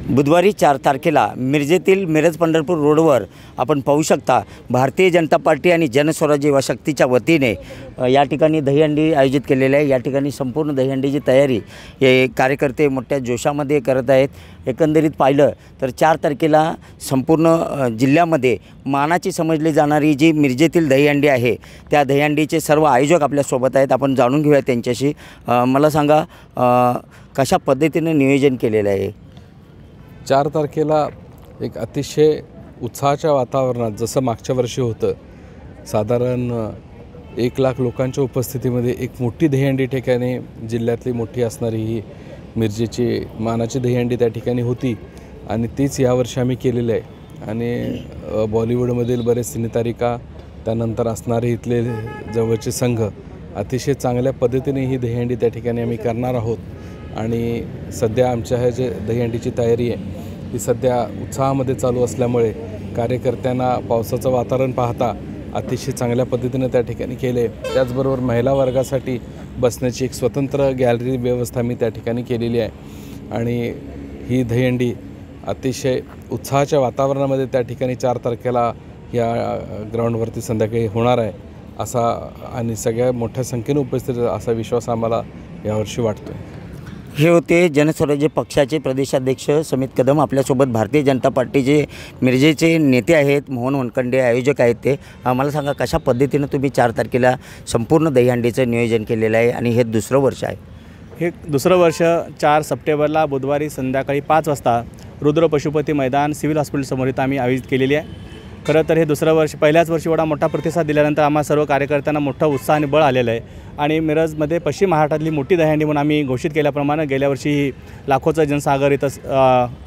बुधवारी 4 तारखेला मिरजेतील मिरज पंढरपूर रोडवर आपण पाहू शकता भारतीय जनता पार्टी आणि जनस्वराज्य युवा शक्तीच्या वतीने या ठिकाणी दहीहंडी आयोजित केलेले आहे। या ठिकाणी संपूर्ण दहीहंडीची तयारी हे कार्यकर्ते मोठ्या जोशामध्ये करत आहेत। एकंदरीत पाहिलं तर 4 तारखेला संपूर्ण जिल्ह्यामध्ये मानाची समजली जाणारी जी मिरजेतील दहीहंडी आहे त्या दहीहंडीचे सर्व आयोजक आपल्यासोबत आहेत। आपण जाणून घेऊया त्यांच्याशी। मला सांगा कशा पद्धतीने नियोजन केलेलं आहे? 4 तारखेला एक अतिशय उत्साहाच्या वातावरणात, जसं मागच्या वर्षी होतं, साधारण 1 लाख लोकांच्या उपस्थितीमध्ये एक मोठी दहीहंडी ठिकाणी जिल्ह्यातली मोठी असणारी ही मिरजेची मानाची दहीहंडी त्या ठिकाणी होती आणि तीच यावर्षी आम्ही केलेली आहे। आणि बॉलिवूडमधील बरेच सिनेतारिका, त्यानंतर असणारे इथले जवळचे संघ, अतिशय चांगल्या पद्धतीने ही दहीहंडी त्या ठिकाणी आम्ही करणार आहोत। आणि सध्या आमच्या ह्या जे दहीहंडीची तयारी आहे ही सध्या उत्साहामध्ये चालू असल्यामुळे कार्यकर्त्यांना पावसाचं वातावरण पाहता अतिशय चांगल्या पद्धतीने त्या ठिकाणी केले। त्याचबरोबर महिला वर्गासाठी बसण्याची एक स्वतंत्र गॅलरी व्यवस्था मी त्या ठिकाणी केलेली आहे। आणि ही दहीहंडी अतिशय उत्साहाच्या वातावरणामध्ये त्या ठिकाणी 4 तारखेला या ग्राउंडवरती संध्याकाळी होणार आहे असा आणि सगळ्या मोठ्या संख्येने उपस्थित असा विश्वास आम्हाला यावर्षी वाटतो। हे होते जनस्वराज्य पक्षाचे प्रदेशाध्यक्ष समित कदम। आपल्यासोबत भारतीय जनता पार्टीचे मिरजेचे नेते आहेत, मोहन वनखंडे आयोजक आहेत ते। मला सांगा कशा पद्धतीने तुम्ही 4 तारखेला संपूर्ण दहीहंडीचं नियोजन केलेलं आहे आणि हे दुसरं वर्ष आहे? हे दुसरं वर्ष 4 सप्टेंबरला बुधवारी संध्याकाळी 5 वाजता रुद्र पशुपती मैदान सिव्हिल हॉस्पिटलसमोर इथं आम्ही आयोजित केलेली आहे। खरं तर हे दुसरं वर्ष, पहिल्याच वर्षी एवढा मोठा प्रतिसाद दिल्यानंतर आम्हा सर्व कार्यकर्त्यांना मोठा उत्साह आणि बळ आलेलं आहे। आणि मिरजमध्ये पश्चिम महाराष्ट्रातली मोठी दहीहंडी म्हणून आम्ही घोषित केल्याप्रमाणे गेल्या वर्षी लाखोचा जनसागर इथं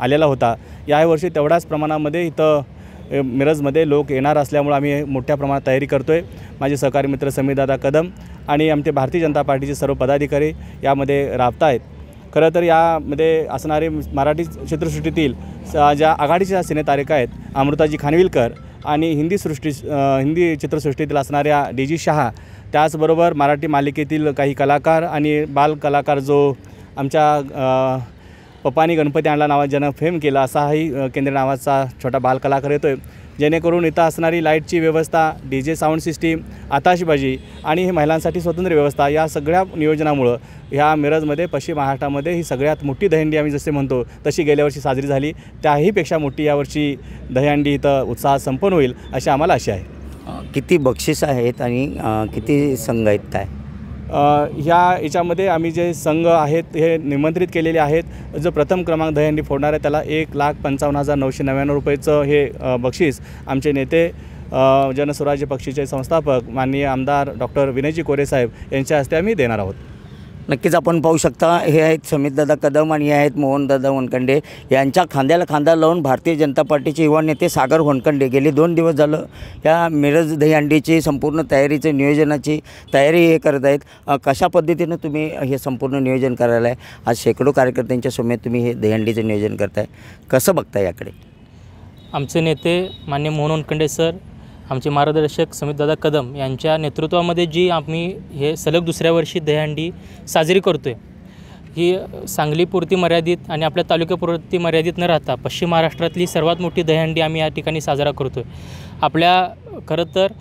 आलेला होता। यावर्षी तेवढ्याच प्रमाणामध्ये इथं मिरजमध्ये लोक येणार असल्यामुळे आम्ही मोठ्या प्रमाणात तयारी करतो आहे। माझे सहकारी मित्र समीरदादा कदम आणि आमचे भारतीय जनता पार्टीचे सर्व पदाधिकारी यामध्ये राबत आहेत। खरं तर यामध्ये असणारे मराठी चित्रसृष्टीतील ज्या आघाडीच्या सिनेतारिका आहेत, अमृताजी खानविलकर आणि हिंदी चित्रसृष्टीतील असणाऱ्या डी.जी. शाह, त्याचबरोबर मराठी मालिकेतील काही कलाकार आणि बाल कलाकार, जो आमच्या पप्पानी गणपती आणला नावा ज्यानं फेम केला असाही केंद्र नावाचा छोटा बाल कलाकार येतो आहे। जेणेकरून इथं असणारी लाईटची व्यवस्था, DJ साऊंड सिस्टीम, आताशबाजी आणि हे महिलांसाठी स्वतंत्र व्यवस्था, या सगळ्या नियोजनामुळं ह्या मिरजमध्ये पश्चिम महाराष्ट्रामध्ये ही सगळ्यात मोठी दहीहंडी आम्ही जसे म्हणतो तशी गेल्या वर्षी साजरी झाली, त्याहीपेक्षा मोठी यावर्षी दहीहंडी इथं उत्साहात संपन्न होईल अशी आम्हाला आशा आहे। किती बक्षीस आहेत आणि किती संघ आहेत काय? याच्यामध्ये आम्ही जे संघ आहेत हे निमंत्रित केलेले आहेत। जो प्रथम क्रमांक दहीहंडी फोडणार आहे त्याला 1,55,999 रुपयेचं हे बक्षीस आमचे नेते, जनस्वराज्य पक्षाचे संस्थापक माननीय आमदार डॉक्टर विनयजी कोरे साहेब यांच्या हस्ते आम्ही देणार आहोत। नक्कीच आपण पाहू शकता हे आहेत समितदादा कदम आणि हे आहेत मोहनदादा वनखंडे। यांच्या खांद्याला खांदा लावून भारतीय जनता पार्टीचे युवा नेते सागर वनखंडे गेले 2 दिवस झालं या मिरज दहीहंडीची संपूर्ण तयारीचे नियोजनाची तयारी हे करत आहेत। कशा पद्धतीने तुम्ही हे संपूर्ण नियोजन करायला आहे? आज शेकडो कार्यकर्त्यांच्या समेत तुम्ही हे दहीहंडीचं नियोजन करताय, कसं बघताय याकडे? आमचे नेते माननीय मोहन वनखंडे सर, आमचे मार्गदर्शक समितदादा कदम यांच्या नेतृत्वामध्ये जी आम्ही हे सलग दुसऱ्या वर्षी दहीहंडी साजरी करतो आहे, ही सांगलीपुरती मर्यादित आणि आपल्या तालुक्यापुरती मर्यादित न राहता पश्चिम महाराष्ट्रातली सर्वात मोठी दहीहंडी आम्ही या ठिकाणी साजरा करतो आहे। आपल्या खरं तर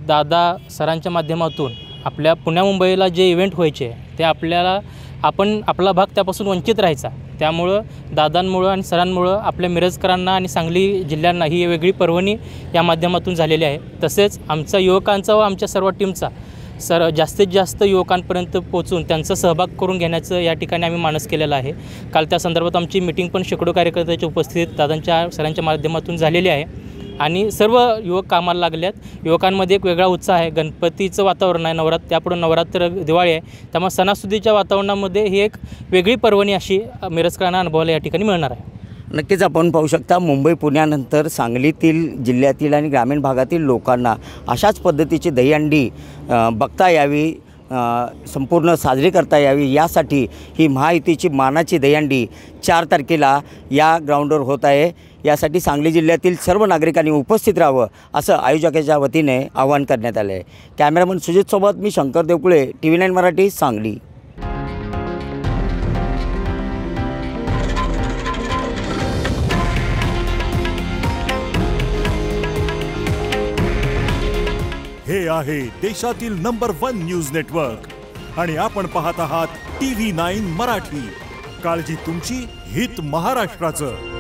दादा सरांच्या माध्यमातून आपल्या पुण्या मुंबईला जे इव्हेंट व्हायचे ते आपला भाग त्यापासून वंचित राहायचा, त्यामुळं दादांमुळं आणि सरांमुळं आपल्या मिरजकरांना आणि सांगली जिल्ह्यांना ही वेगळी पर्वणी या माध्यमातून झालेली आहे। तसेच आमचा युवकांचा व आमच्या सर्व टीमचा जास्तीत जास्त युवकांपर्यंत पोहोचून त्यांचा सहभाग करून घेण्याचं या ठिकाणी आम्ही मानस केलेला आहे। काल त्या संदर्भात आमची मीटिंग पण शेकडो कार्यकर्त्यांच्या उपस्थितीत दादांच्या सरांच्या माध्यमातून झालेली आहे आणि सर्व युवक कामाला लागल्यात। युवकांमध्ये एक वेगळा उत्साह आहे। गणपतीचं वातावरण आहे, त्यापुढे नवरात्र, दिवाळी आहे, त्यामुळे सणासुदीच्या वातावरणामध्ये ही एक वेगळी पर्वणी अशी मिरजकरांना अनुभवायला या ठिकाणी मिळणार आहे। नक्कीच आपण पाहू शकता मुंबई पुण्यानंतर सांगलीतील जिल्ह्यातील आणि ग्रामीण भागातील लोकांना अशाच पद्धतीची दहीहंडी बघता यावी, संपूर्ण साजरी करता यावी, यासाठी ही महायुतीची मानाची दहीहंडी 4 तारखेला या ग्राउंडवर होत आहे। यासाठी सांगली जिल्ह्यातील सर्व नागरिकांनी उपस्थित राहावं असं आयोजकाच्या वतीने आवाहन करण्यात आलं आहे। कॅमेरामन सुजितसोबत मी शंकर देवकुळे, TV9 मराठी, सांगली। हे आहे देशातील नंबर 1 न्यूज नेटवर्क आणि आपण पाहत आहात TV9 मराठी. काळजी तुमची, हित महाराष्ट्राचं.